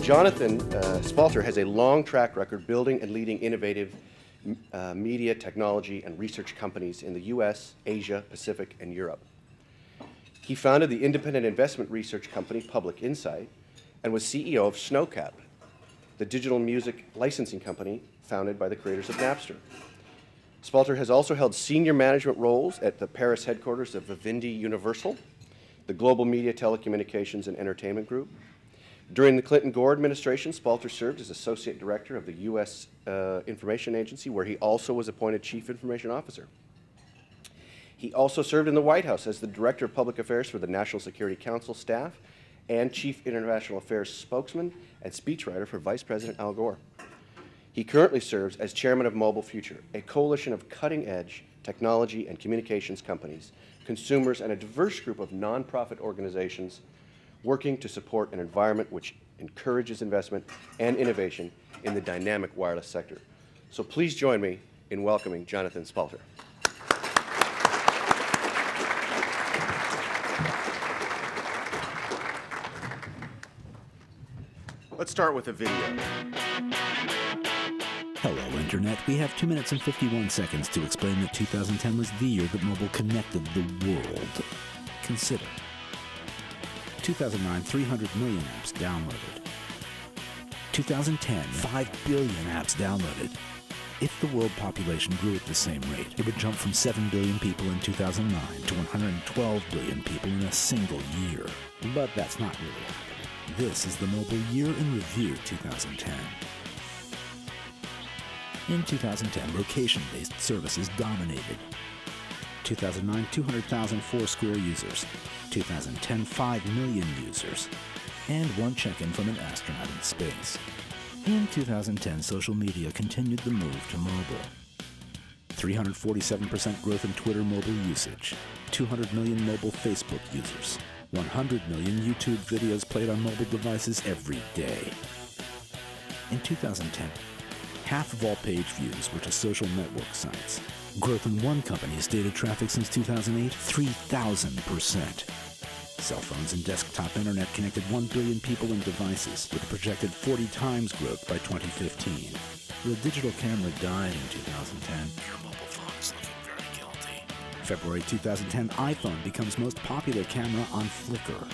Jonathan Spalter has a long track record building and leading innovative media, technology, and research companies in the US, Asia, Pacific, and Europe. He founded the independent investment research company Public Insight and was CEO of Snowcap, the digital music licensing company founded by the creators of Napster. Spalter has also held senior management roles at the Paris headquarters of Vivendi Universal, the Global Media, Telecommunications, and Entertainment Group. During the Clinton-Gore administration, Spalter served as Associate Director of the U.S. Information Agency, where he also was appointed Chief Information Officer. He also served in the White House as the Director of Public Affairs for the National Security Council staff and Chief International Affairs spokesman and speechwriter for Vice President Al Gore. He currently serves as Chairman of Mobile Future, a coalition of cutting-edge technology and communications companies, consumers, and a diverse group of nonprofit organizations working to support an environment which encourages investment and innovation in the dynamic wireless sector. So please join me in welcoming Jonathan Spalter. Let's start with a video. Hello, Internet. We have 2 minutes and 51 seconds to explain that 2010 was the year that mobile connected the world. Consider. 2009, 300 million apps downloaded. 2010, 5 billion apps downloaded. If the world population grew at the same rate, it would jump from 7 billion people in 2009 to 112 billion people in a single year. But that's not really happening. This is the Mobile Year in Review 2010. In 2010, location-based services dominated. 2009, 200,000 Foursquare users. 2010, 5 million users. And 1 check-in from an astronaut in space. In 2010, social media continued the move to mobile. 347% growth in Twitter mobile usage. 200 million mobile Facebook users. 100 million YouTube videos played on mobile devices every day. In 2010, half of all page views were to social network sites. Growth in one company's data traffic since 2008, 3,000%. Cell phones and desktop internet connected 1 billion people and devices, with a projected 40 times growth by 2015. The digital camera died in 2010. Your mobile phone's looking very guilty. February 2010, iPhone becomes most popular camera on Flickr.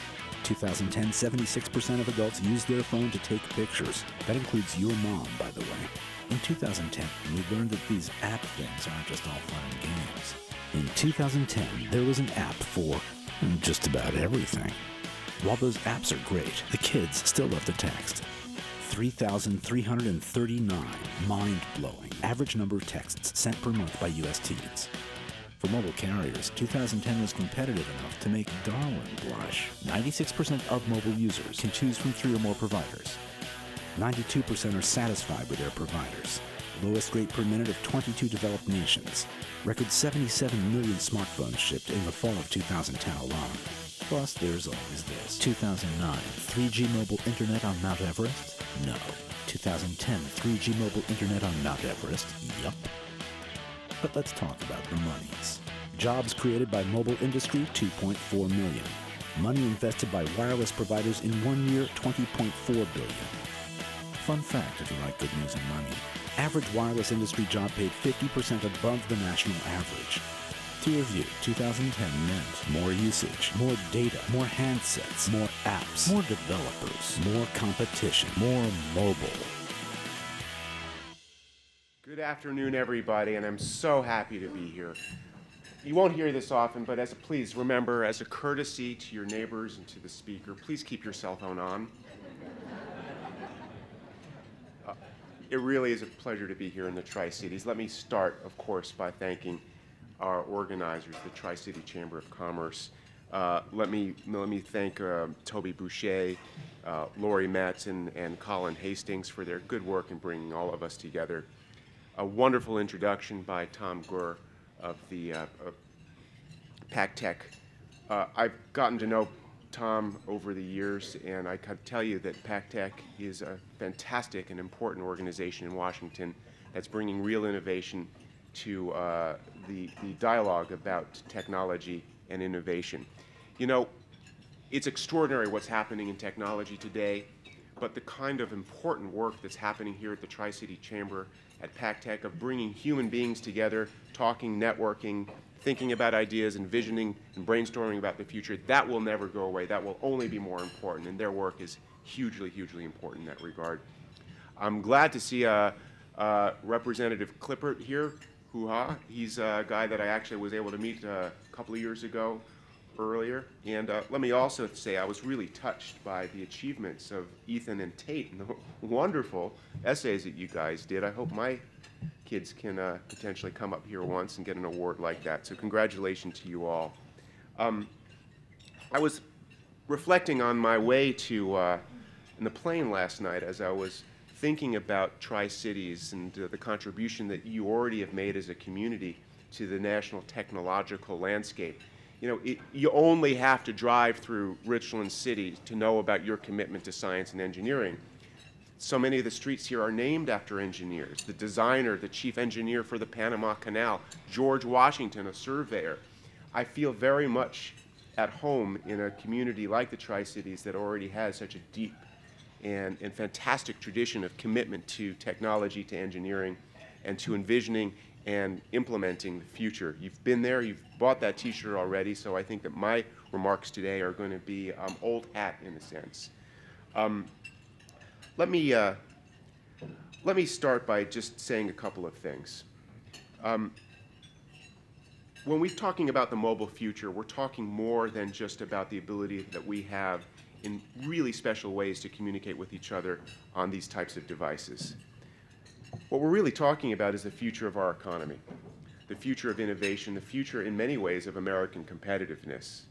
2010, 76% of adults use their phone to take pictures. That includes your mom, by the way. In 2010, we learned that these app things aren't just all fun and games. In 2010, there was an app for just about everything. While those apps are great, the kids still love to text. 3,339, mind-blowing, average number of texts sent per month by U.S. teens. For mobile carriers, 2010 was competitive enough to make Darwin blush. 96% of mobile users can choose from 3 or more providers. 92% are satisfied with their providers. Lowest rate per minute of 22 developed nations. Record 77 million smartphones shipped in the fall of 2010 alone. Plus, there's always this. 2009, 3G mobile internet on Mount Everest? No. 2010, 3G mobile internet on Mount Everest? Yup. But let's talk about the monies. Jobs created by mobile industry, 2.4 million. Money invested by wireless providers in 1 year, 20.4 billion. Fun fact if you like good news and money. Average wireless industry job paid 50% above the national average. To review, 2010 meant more usage, more data, more handsets, more apps, more developers, more competition, more mobile. Good afternoon, everybody, and I'm so happy to be here. You won't hear this often, but please remember, as a courtesy to your neighbors and to the speaker, please keep your cell phone on. It really is a pleasure to be here in the Tri-Cities. Let me start, of course, by thanking our organizers, the Tri-City Chamber of Commerce. Let me thank Toby Boucher, Lori Mattson, and Colin Hastings for their good work in bringing all of us together. A wonderful introduction by Tom Gurr of the PACTech. I've gotten to know Tom over the years, and I can tell you that PACTech is a fantastic and important organization in Washington that's bringing real innovation to the dialogue about technology and innovation. You know, it's extraordinary what's happening in technology today, but the kind of important work that's happening here at the Tri-City Chamber at PacTech of bringing human beings together, talking, networking, thinking about ideas, envisioning and brainstorming about the future, that will never go away. That will only be more important, and their work is hugely, hugely important in that regard. I'm glad to see Representative Clippert here. Hoo-ha. He's a guy that I actually was able to meet a couple of years ago earlier. And let me also say I was really touched by the achievements of Ethan and Tate and the wonderful essays that you guys did. I hope my kids can potentially come up here once and get an award like that. So congratulations to you all. I was reflecting on my way to in the plane last night as I was thinking about Tri-Cities and the contribution that you already have made as a community to the national technological landscape. You know, you only have to drive through Richland City to know about your commitment to science and engineering. So many of the streets here are named after engineers. The designer, the chief engineer for the Panama Canal, George Washington, a surveyor. I feel very much at home in a community like the Tri-Cities that already has such a deep and fantastic tradition of commitment to technology, to engineering, and to envisioning and implementing the future. You've been there, you've bought that t-shirt already, so I think that my remarks today are going to be old hat in a sense. Let me start by just saying a couple of things. When we're talking about the mobile future, we're talking more than just about the ability that we have in really special ways to communicate with each other on these types of devices. What we're really talking about is the future of our economy, the future of innovation, the future in many ways of American competitiveness.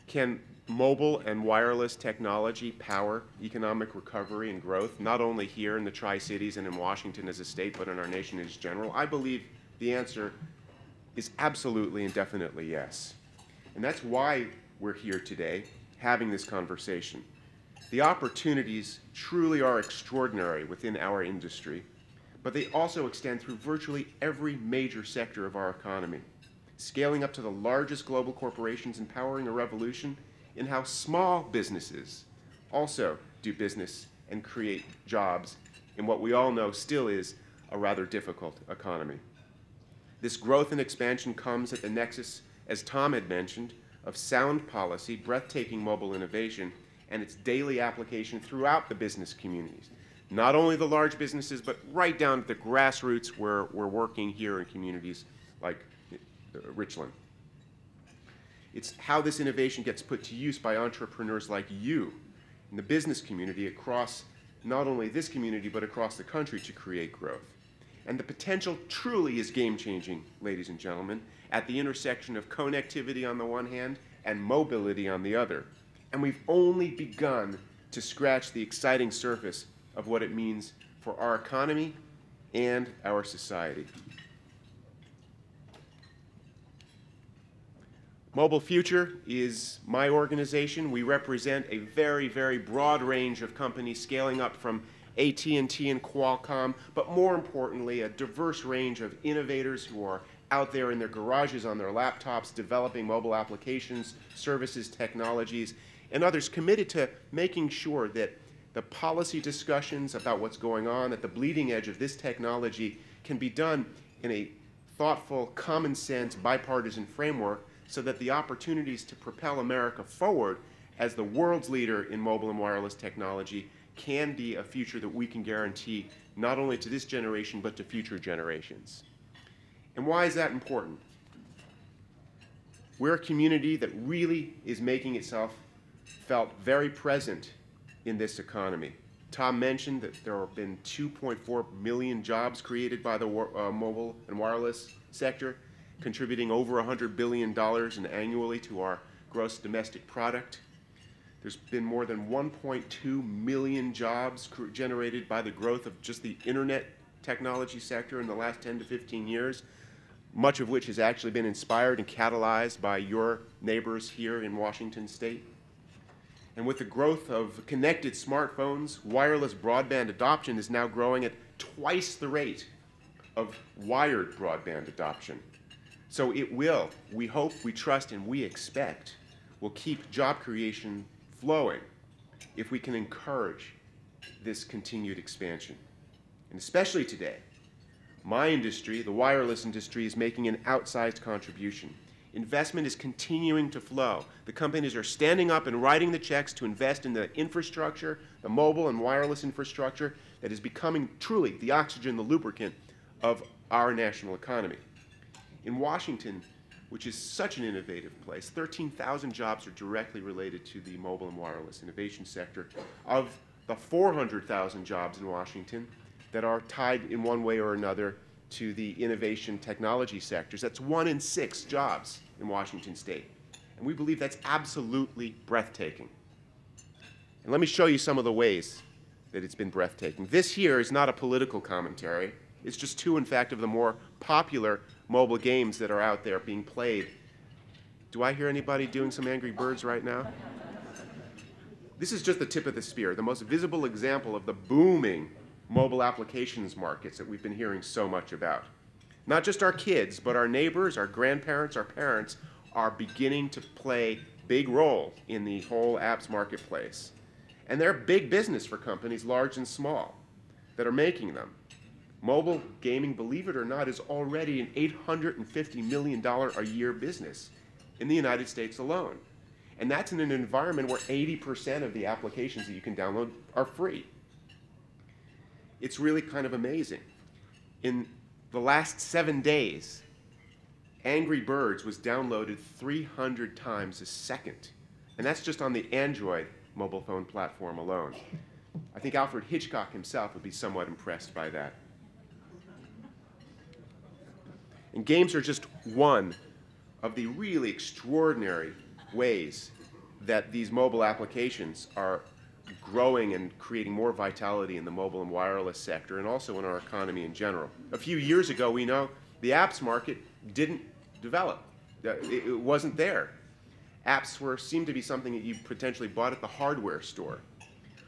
Can mobile and wireless technology power economic recovery and growth, not only here in the Tri-Cities and in Washington as a state, but in our nation in general? I believe the answer is absolutely and definitely yes. And that's why we're here today having this conversation. The opportunities truly are extraordinary within our industry, but they also extend through virtually every major sector of our economy, scaling up to the largest global corporations and powering a revolution in how small businesses also do business and create jobs in what we all know still is a rather difficult economy. This growth and expansion comes at the nexus, as Tom had mentioned, of sound policy, breathtaking mobile innovation, and its daily application throughout the business communities. Not only the large businesses, but right down to the grassroots where we're working here in communities like Richland. It's how this innovation gets put to use by entrepreneurs like you in the business community across not only this community, but across the country to create growth. And the potential truly is game-changing, ladies and gentlemen, at the intersection of connectivity on the one hand and mobility on the other. And we've only begun to scratch the exciting surface of what it means for our economy and our society. Mobile Future is my organization. We represent a very, very broad range of companies scaling up from AT&T and Qualcomm, but more importantly, a diverse range of innovators who are out there in their garages on their laptops developing mobile applications, services, technologies, and others committed to making sure that the policy discussions about what's going on at the bleeding edge of this technology can be done in a thoughtful, common sense, bipartisan framework so that the opportunities to propel America forward as the world's leader in mobile and wireless technology can be a future that we can guarantee not only to this generation but to future generations. And why is that important? We're a community that really is making itself felt very present in this economy. Tom mentioned that there have been 2.4 million jobs created by the mobile and wireless sector, contributing over $100 billion annually to our gross domestic product. There's been more than 1.2 million jobs generated by the growth of just the internet technology sector in the last 10 to 15 years, much of which has actually been inspired and catalyzed by your neighbors here in Washington State. And with the growth of connected smartphones, wireless broadband adoption is now growing at twice the rate of wired broadband adoption. So it will, we hope, we trust, and we expect, will keep job creation flowing if we can encourage this continued expansion. And especially today, my industry, the wireless industry, is making an outsized contribution. Investment is continuing to flow. The companies are standing up and writing the checks to invest in the infrastructure, the mobile and wireless infrastructure that is becoming truly the oxygen, the lubricant of our national economy. In Washington, which is such an innovative place, 13,000 jobs are directly related to the mobile and wireless innovation sector. Of the 400,000 jobs in Washington that are tied in one way or another to the innovation technology sectors, that's 1 in 6 jobs in Washington state. And we believe that's absolutely breathtaking. And let me show you some of the ways that it's been breathtaking. This here is not a political commentary. It's just 2, in fact, of the more popular mobile games that are out there being played. Do I hear anybody doing some Angry Birds right now? This is just the tip of the spear, the most visible example of the booming mobile applications markets that we've been hearing so much about. Not just our kids, but our neighbors, our grandparents, our parents are beginning to play big role in the whole apps marketplace. And they're big business for companies, large and small, that are making them. Mobile gaming, believe it or not, is already an $850 million a year business in the United States alone. And that's in an environment where 80% of the applications that you can download are free. It's really kind of amazing. In the last 7 days, Angry Birds was downloaded 300 times a second. And that's just on the Android mobile phone platform alone. I think Alfred Hitchcock himself would be somewhat impressed by that. And games are just one of the really extraordinary ways that these mobile applications are growing and creating more vitality in the mobile and wireless sector and also in our economy in general. A few years ago, we know the apps market didn't develop. It wasn't there. Apps seemed to be something that you potentially bought at the hardware store.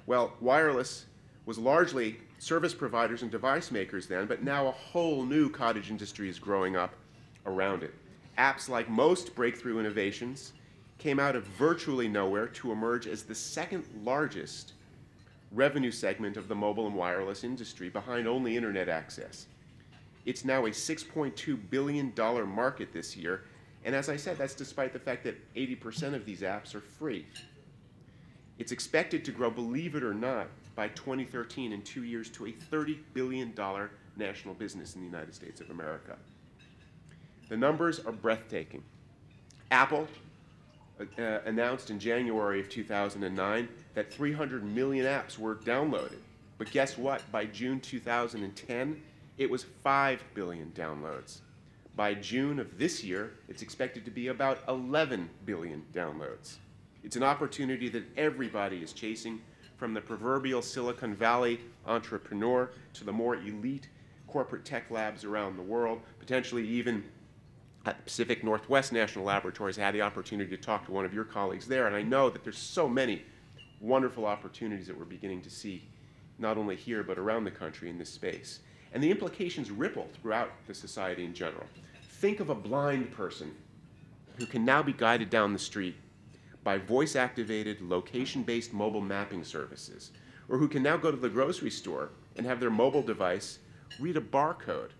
Well, wireless was largely service providers and device makers then, but now a whole new cottage industry is growing up around it. Apps, like most breakthrough innovations, came out of virtually nowhere to emerge as the second largest revenue segment of the mobile and wireless industry, behind only internet access. It's now a $6.2 billion market this year, and as I said, that's despite the fact that 80% of these apps are free. It's expected to grow, believe it or not, by 2013, in 2 years, to a $30 billion national business in the United States of America. The numbers are breathtaking. Apple announced in January of 2009 that 300 million apps were downloaded. But guess what? By June 2010, it was 5 billion downloads. By June of this year, it's expected to be about 11 billion downloads. It's an opportunity that everybody is chasing, from the proverbial Silicon Valley entrepreneur to the more elite corporate tech labs around the world, potentially even at the Pacific Northwest National Laboratories. I had the opportunity to talk to one of your colleagues there, and I know that there's so many wonderful opportunities that we're beginning to see, not only here, but around the country in this space. And the implications ripple throughout the society in general. Think of a blind person who can now be guided down the street by voice-activated, location-based mobile mapping services, or who can now go to the grocery store and have their mobile device read a barcode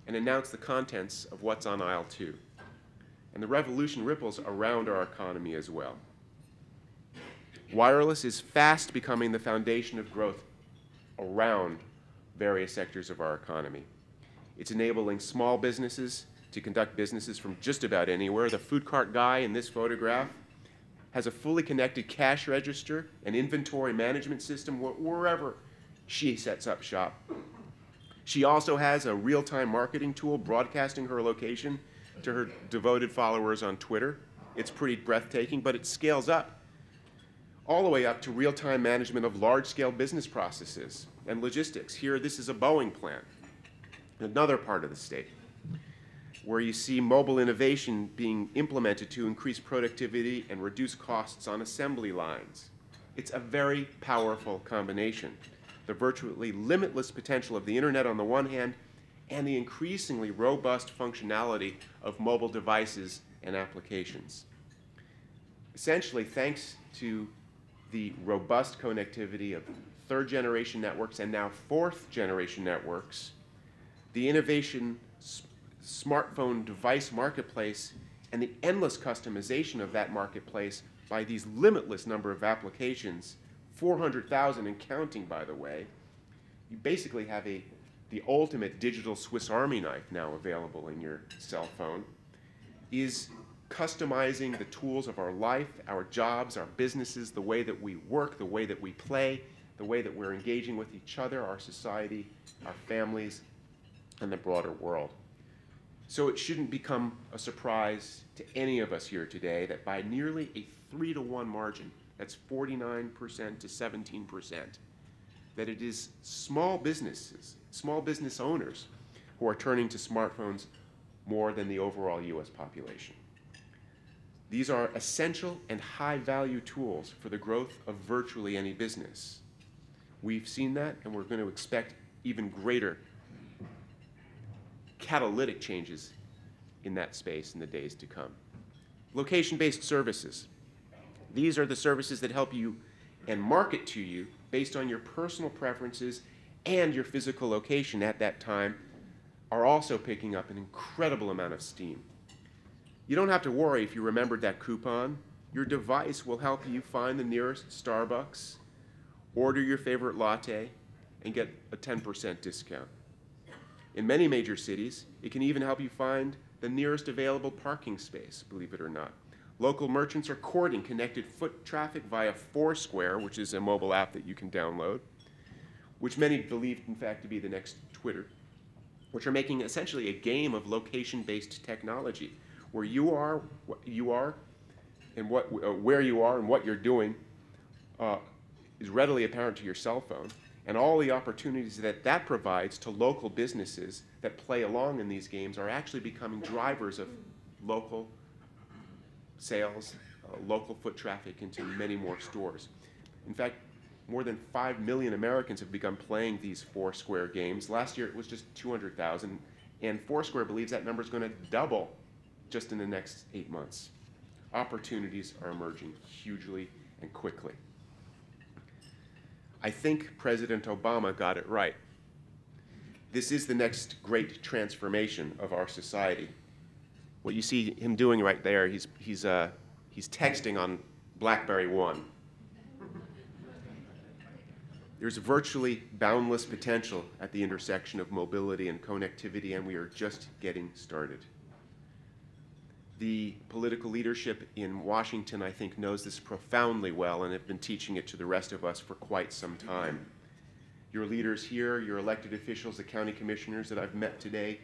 and announce the contents of what's on aisle 2. And the revolution ripples around our economy as well. Wireless is fast becoming the foundation of growth around various sectors of our economy. It's enabling small businesses to conduct businesses from just about anywhere. The food cart guy in this photograph has a fully connected cash register and inventory management system wherever she sets up shop. She also has a real-time marketing tool broadcasting her location to her devoted followers on Twitter. It's pretty breathtaking, but it scales up all the way up to real-time management of large-scale business processes and logistics. Here, this is a Boeing plant, another part of the state, where you see mobile innovation being implemented to increase productivity and reduce costs on assembly lines. It's a very powerful combination. The virtually limitless potential of the internet on the one hand, and the increasingly robust functionality of mobile devices and applications. Essentially, thanks to the robust connectivity of third-generation networks and now fourth-generation networks, the innovation smartphone device marketplace, and the endless customization of that marketplace by these limitless number of applications, 400,000 and counting, by the way. You basically have the ultimate digital Swiss Army knife now available in your cell phone, is customizing the tools of our life, our jobs, our businesses, the way that we work, the way that we play, the way that we're engaging with each other, our society, our families, and the broader world. So it shouldn't become a surprise to any of us here today that by nearly a 3-to-1 margin, that's 49% to 17%, that it is small businesses, small business owners who are turning to smartphones more than the overall US population. These are essential and high-value tools for the growth of virtually any business. We've seen that, and we're going to expect even greater catalytic changes in that space in the days to come. Location-based services. These are the services that help you and market to you based on your personal preferences and your physical location at that time are also picking up an incredible amount of steam. You don't have to worry if you remembered that coupon. Your device will help you find the nearest Starbucks, order your favorite latte, and get a 10% discount. In many major cities, it can even help you find the nearest available parking space, believe it or not. Local merchants are courting connected foot traffic via Foursquare, which is a mobile app that you can download, which many believe, in fact, to be the next Twitter, which are making essentially a game of location-based technology, where you are, and where you are and what you're doing is readily apparent to your cell phone, and all the opportunities that that provides to local businesses that play along in these games are actually becoming drivers of local sales, local foot traffic into many more stores. In fact, more than 5 million Americans have begun playing these Foursquare games. Last year it was just 200,000, and Foursquare believes that number is going to double just in the next 8 months. Opportunities are emerging hugely and quickly. I think President Obama got it right. This is the next great transformation of our society. What you see him doing right there, he's texting on BlackBerry 1. There's virtually boundless potential at the intersection of mobility and connectivity, and we are just getting started. The political leadership in Washington, I think, knows this profoundly well and have been teaching it to the rest of us for quite some time. Your leaders here, your elected officials, the county commissioners that I've met today,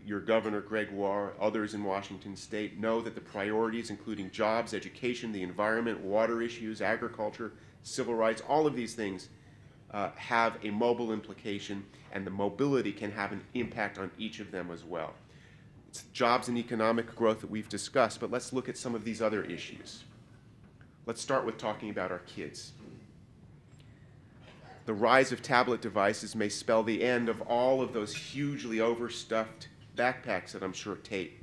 your Governor Gregoire, others in Washington State, know that the priorities, including jobs, education, the environment, water issues, agriculture, civil rights, all of these things have a mobile implication, and the mobility can have an impact on each of them as well. It's jobs and economic growth that we've discussed, but let's look at some of these other issues. Let's start with talking about our kids. The rise of tablet devices may spell the end of all of those hugely overstuffed backpacks that I'm sure Tate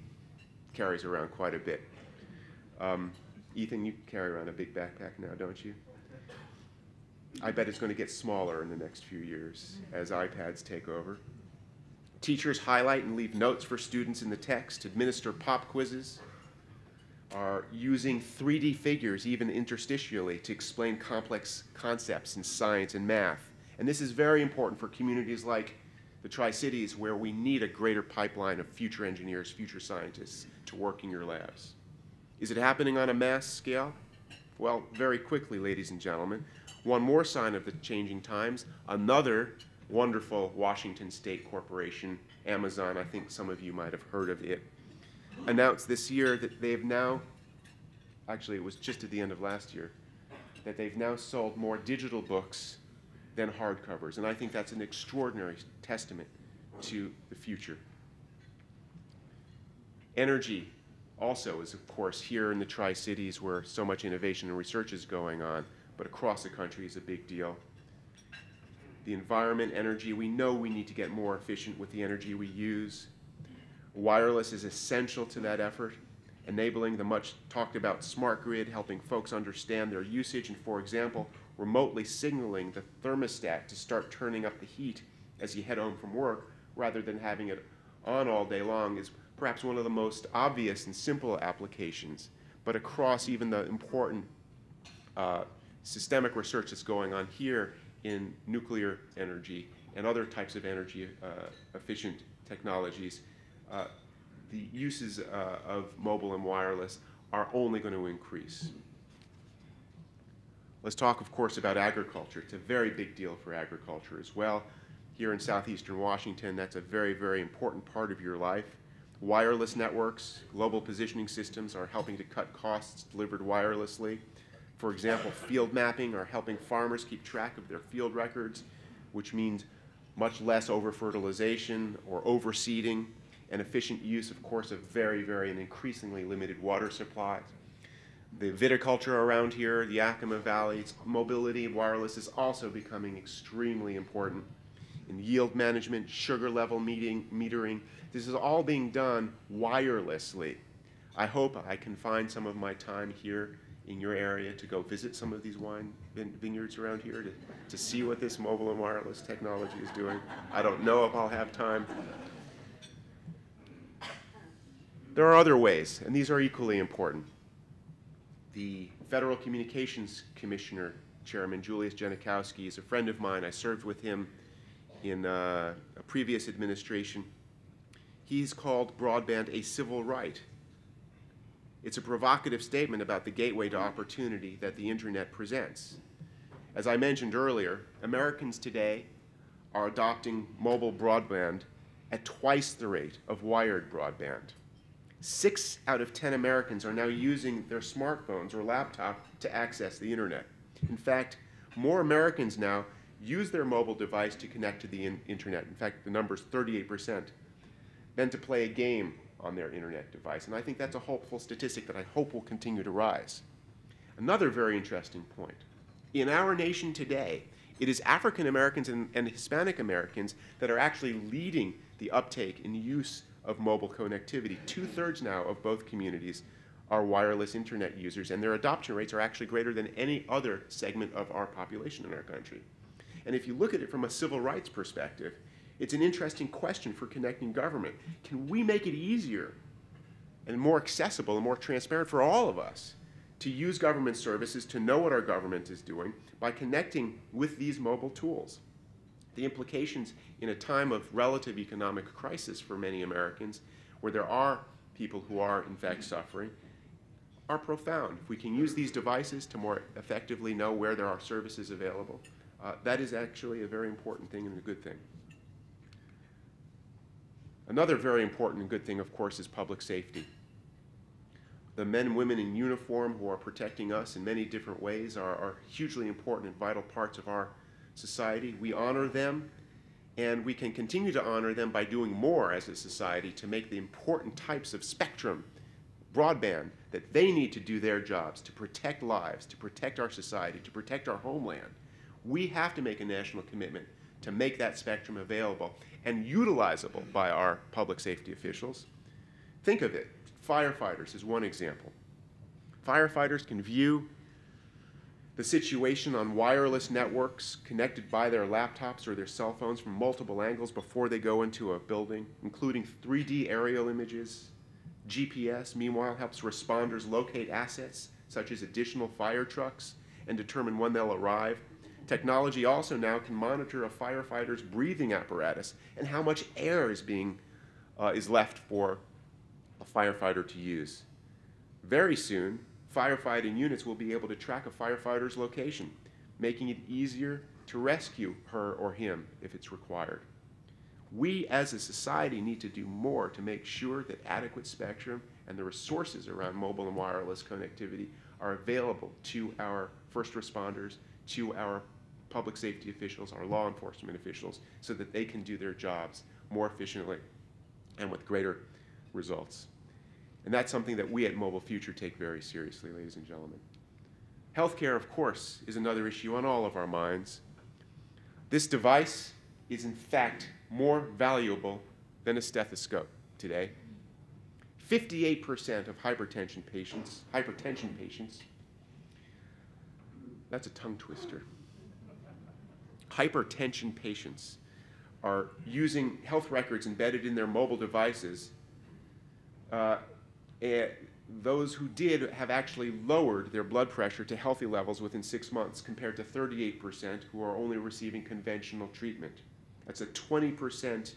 carries around quite a bit. Ethan, you carry around a big backpack now, don't you? I bet it's going to get smaller in the next few years as iPads take over. Teachers highlight and leave notes for students in the text, administer pop quizzes, are using 3D figures, even interstitially, to explain complex concepts in science and math. And this is very important for communities like the Tri-Cities, where we need a greater pipeline of future engineers, future scientists to work in your labs. Is it happening on a mass scale? Well, very quickly, ladies and gentlemen. One more sign of the changing times, another wonderful Washington State corporation, Amazon, I think some of you might have heard of it, announced this year that they've now, actually it was just at the end of last year, that they've now sold more digital books than hardcovers. And I think that's an extraordinary testament to the future. Energy also is, of course, here in the Tri-Cities where so much innovation and research is going on, but across the country is a big deal. The environment, energy, we know we need to get more efficient with the energy we use. Wireless is essential to that effort, enabling the much talked about smart grid, helping folks understand their usage. And for example, remotely signaling the thermostat to start turning up the heat as you head home from work rather than having it on all day long is perhaps one of the most obvious and simple applications. But across even the important systemic research that's going on here in nuclear energy and other types of energy efficient technologies, the uses of mobile and wireless are only going to increase. Let's talk, of course, about agriculture. It's a very big deal for agriculture as well. Here in southeastern Washington, that's a very, very important part of your life. Wireless networks, global positioning systems are helping to cut costs delivered wirelessly. For example, field mapping are helping farmers keep track of their field records, which means much less over-fertilization or overseeding, and efficient use, of course, of very, very and increasingly limited water supplies. The viticulture around here, the Yakima Valley, mobility and wireless is also becoming extremely important. In yield management, sugar level metering, this is all being done wirelessly. I hope I can find some of my time here in your area to go visit some of these wine vineyards around here to see what this mobile and wireless technology is doing. I don't know if I'll have time. There are other ways, and these are equally important. The Federal Communications Commissioner, Chairman Julius Janikowski, is a friend of mine. I served with him in a previous administration. He's called broadband a civil right. It's a provocative statement about the gateway to opportunity that the internet presents. As I mentioned earlier, Americans today are adopting mobile broadband at twice the rate of wired broadband. 6 out of 10 Americans are now using their smartphones or laptop to access the internet. In fact, more Americans now use their mobile device to connect to the internet. In fact, the number is 38%, than to play a game on their internet device. And I think that's a hopeful statistic that I hope will continue to rise. Another very interesting point. In our nation today, it is African Americans and Hispanic Americans that are actually leading the uptake in use of mobile connectivity. 2/3 now of both communities are wireless internet users, and their adoption rates are actually greater than any other segment of our population in our country. And if you look at it from a civil rights perspective, it's an interesting question for connecting government. Can we make it easier and more accessible and more transparent for all of us to use government services, to know what our government is doing by connecting with these mobile tools? The implications in a time of relative economic crisis for many Americans, where there are people who are in fact suffering, are profound. If we can use these devices to more effectively know where there are services available, that is actually a very important thing and a good thing. Another very important and good thing, of course, is public safety. The men and women in uniform who are protecting us in many different ways are hugely important and vital parts of our society. We honor them, and we can continue to honor them by doing more as a society to make the important types of spectrum, broadband, that they need to do their jobs, to protect lives, to protect our society, to protect our homeland. We have to make a national commitment to make that spectrum available and utilizable by our public safety officials. Think of it. Firefighters is one example. Firefighters can view the situation on wireless networks connected by their laptops or their cell phones from multiple angles before they go into a building, including 3D aerial images. GPS, meanwhile, helps responders locate assets, such as additional fire trucks, and determine when they'll arrive. Technology also now can monitor a firefighter's breathing apparatus and how much air is left for a firefighter to use. Very soon, firefighting units will be able to track a firefighter's location, making it easier to rescue her or him if it's required. We as a society need to do more to make sure that adequate spectrum and the resources around mobile and wireless connectivity are available to our first responders, to our public safety officials, our law enforcement officials, so that they can do their jobs more efficiently and with greater results. And that's something that we at Mobile Future take very seriously, ladies and gentlemen. Healthcare, of course, is another issue on all of our minds. This device is, in fact, more valuable than a stethoscope today. 58% of hypertension patients That's a tongue twister. Hypertension patients are using health records embedded in their mobile devices. And those who did have actually lowered their blood pressure to healthy levels within 6 months, compared to 38% who are only receiving conventional treatment. That's a 20%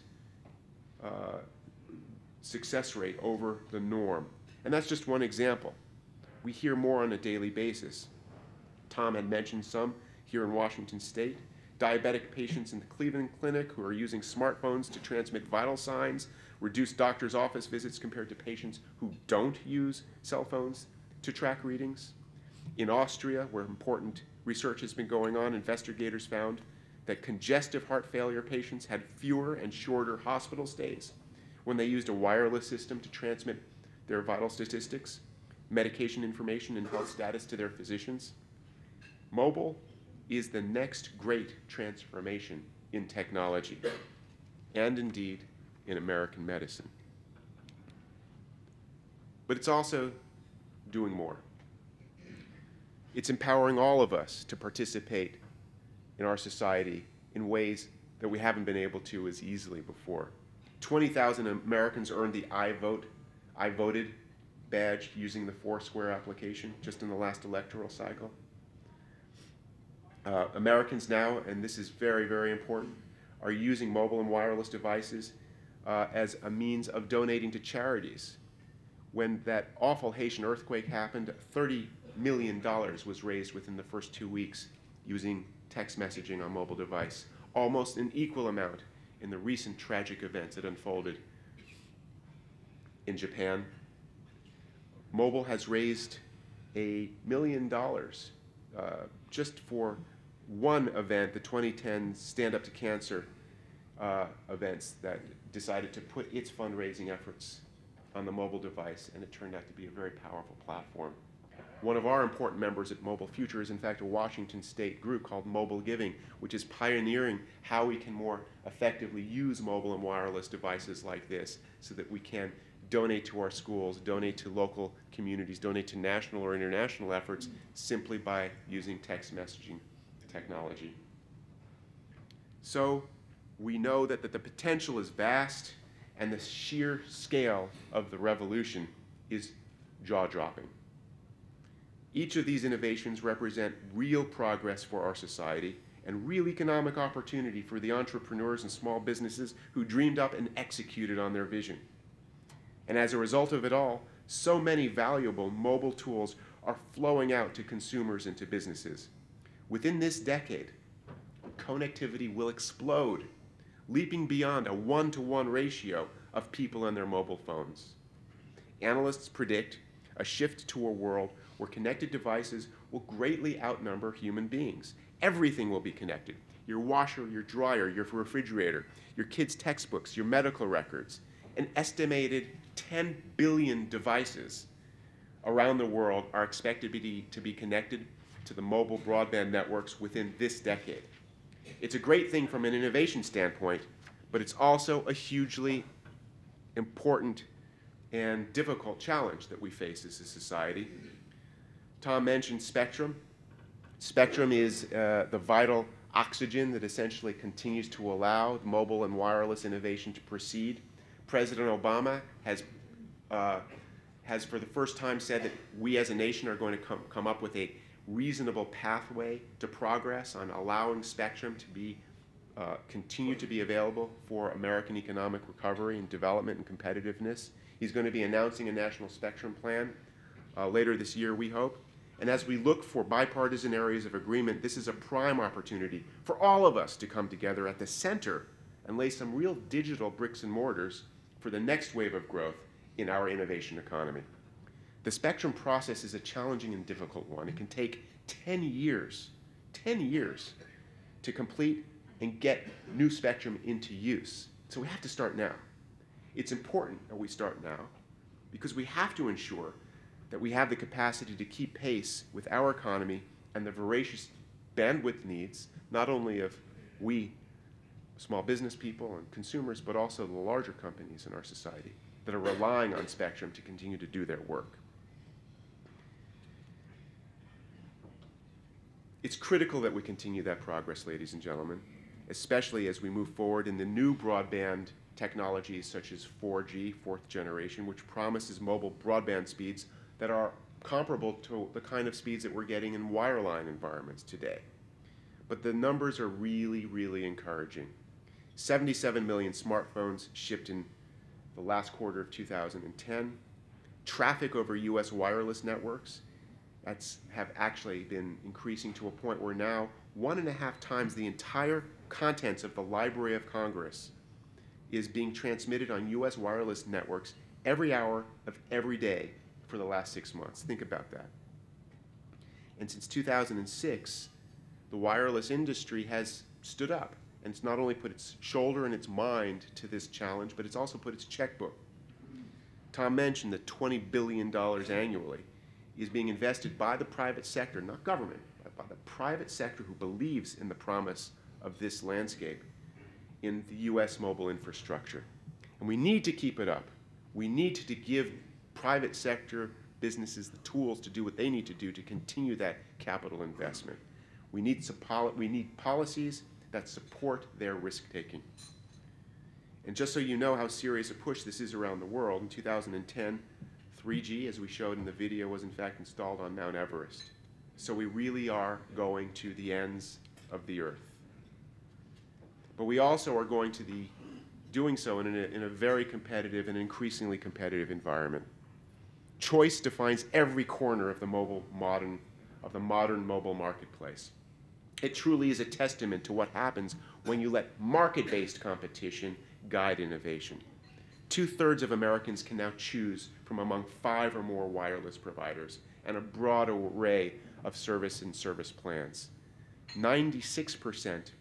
success rate over the norm. And that's just one example. We hear more on a daily basis. Tom had mentioned some here in Washington State. Diabetic patients in the Cleveland Clinic who are using smartphones to transmit vital signs, reduce doctor's office visits compared to patients who don't use cell phones to track readings. In Austria, where important research has been going on, investigators found that congestive heart failure patients had fewer and shorter hospital stays when they used a wireless system to transmit their vital statistics, medication information, and health status to their physicians. Mobile is the next great transformation in technology, and indeed in American medicine. But it's also doing more. It's empowering all of us to participate in our society in ways that we haven't been able to as easily before. 20,000 Americans earned the I voted badge using the Foursquare application just in the last electoral cycle. Americans now, and this is very, very important, are using mobile and wireless devices as a means of donating to charities. When that awful Haitian earthquake happened, $30 million was raised within the first 2 weeks using text messaging on mobile device, almost an equal amount in the recent tragic events that unfolded in Japan. Mobile has raised $1 million just for one event, the 2010 Stand Up to Cancer events, that decided to put its fundraising efforts on the mobile device, and it turned out to be a very powerful platform. One of our important members at Mobile Future is in fact a Washington State group called Mobile Giving, which is pioneering how we can more effectively use mobile and wireless devices like this so that we can donate to our schools, donate to local communities, donate to national or international efforts simply by using text messaging technology. So we know that the potential is vast, and the sheer scale of the revolution is jaw-dropping. Each of these innovations represent real progress for our society and real economic opportunity for the entrepreneurs and small businesses who dreamed up and executed on their vision. And as a result of it all, so many valuable mobile tools are flowing out to consumers and to businesses. Within this decade, connectivity will explode, leaping beyond a 1-to-1 ratio of people and their mobile phones. Analysts predict a shift to a world where connected devices will greatly outnumber human beings. Everything will be connected. Your washer, your dryer, your refrigerator, your kids' textbooks, your medical records. An estimated 10 billion devices around the world are expected to be connected to the mobile broadband networks within this decade. It's a great thing from an innovation standpoint, but it's also a hugely important and difficult challenge that we face as a society. Tom mentioned spectrum. Spectrum is the vital oxygen that essentially continues to allow mobile and wireless innovation to proceed. President Obama has for the first time said that we as a nation are going to come up with a reasonable pathway to progress on allowing spectrum to be continue to be available for American economic recovery and development and competitiveness. He's going to be announcing a national spectrum plan later this year, we hope. And as we look for bipartisan areas of agreement, this is a prime opportunity for all of us to come together at the center and lay some real digital bricks and mortars for the next wave of growth in our innovation economy. The spectrum process is a challenging and difficult one. It can take 10 years to complete and get new spectrum into use. So we have to start now. It's important that we start now because we have to ensure that we have the capacity to keep pace with our economy and the voracious bandwidth needs, not only of we small business people and consumers, but also the larger companies in our society that are relying on spectrum to continue to do their work. It's critical that we continue that progress, ladies and gentlemen, especially as we move forward in the new broadband technologies such as 4G, fourth generation, which promises mobile broadband speeds that are comparable to the kind of speeds that we're getting in wireline environments today. But the numbers are really, really encouraging. 77 million smartphones shipped in the last quarter of 2010. Traffic over US wireless networks have actually been increasing to a point where now 1.5 times the entire contents of the Library of Congress is being transmitted on US wireless networks every hour of every day for the last 6 months. Think about that. And since 2006, the wireless industry has stood up, and it's not only put its shoulder and its mind to this challenge, but it's also put its checkbook. Tom mentioned that $20 billion annually is being invested by the private sector, not government, but by the private sector who believes in the promise of this landscape in the US mobile infrastructure. And we need to keep it up. We need to give private sector businesses the tools to do what they need to do to continue that capital investment. We need policies that support their risk-taking. And just so you know how serious a push this is around the world, in 2010, 3G, as we showed in the video, was in fact installed on Mount Everest. So we really are going to the ends of the earth. But we also are going to be doing so in a very competitive and increasingly competitive environment. Choice defines every corner of the modern mobile marketplace. It truly is a testament to what happens when you let market-based competition guide innovation. 2/3 of Americans can now choose from among 5 or more wireless providers and a broad array of service plans. 96%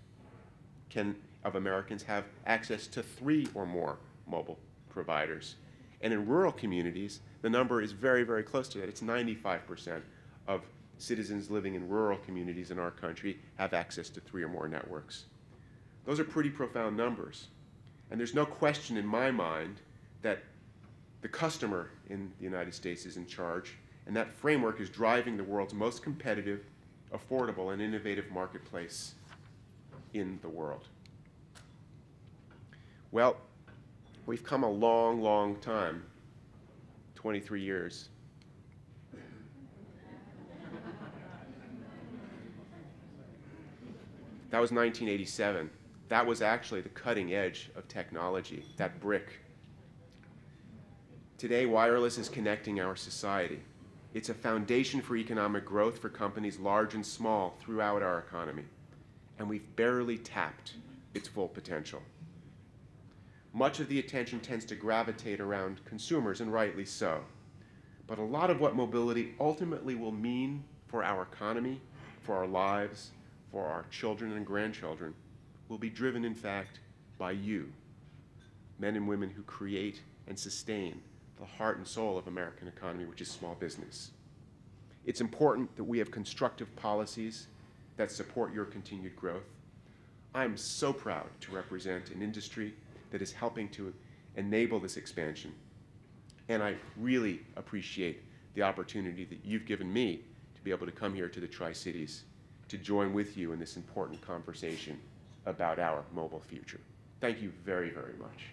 of Americans have access to 3 or more mobile providers. And in rural communities, the number is very, very close to that. It's 95% of citizens living in rural communities in our country have access to 3 or more networks. Those are pretty profound numbers. And there's no question in my mind that the customer in the United States is in charge, and that framework is driving the world's most competitive, affordable, and innovative marketplace in the world. Well, we've come a long, long time, 23 years. That was 1987. That was actually the cutting edge of technology, that brick. Today, wireless is connecting our society. It's a foundation for economic growth for companies large and small throughout our economy. And we've barely tapped its full potential. Much of the attention tends to gravitate around consumers, and rightly so. But a lot of what mobility ultimately will mean for our economy, for our lives, for our children and grandchildren, will be driven, in fact, by you, men and women who create and sustain the heart and soul of American economy, which is small business. It's important that we have constructive policies that support your continued growth. I'm so proud to represent an industry that is helping to enable this expansion. And I really appreciate the opportunity that you've given me to be able to come here to the Tri-Cities to join with you in this important conversation about our mobile future. Thank you very, very much.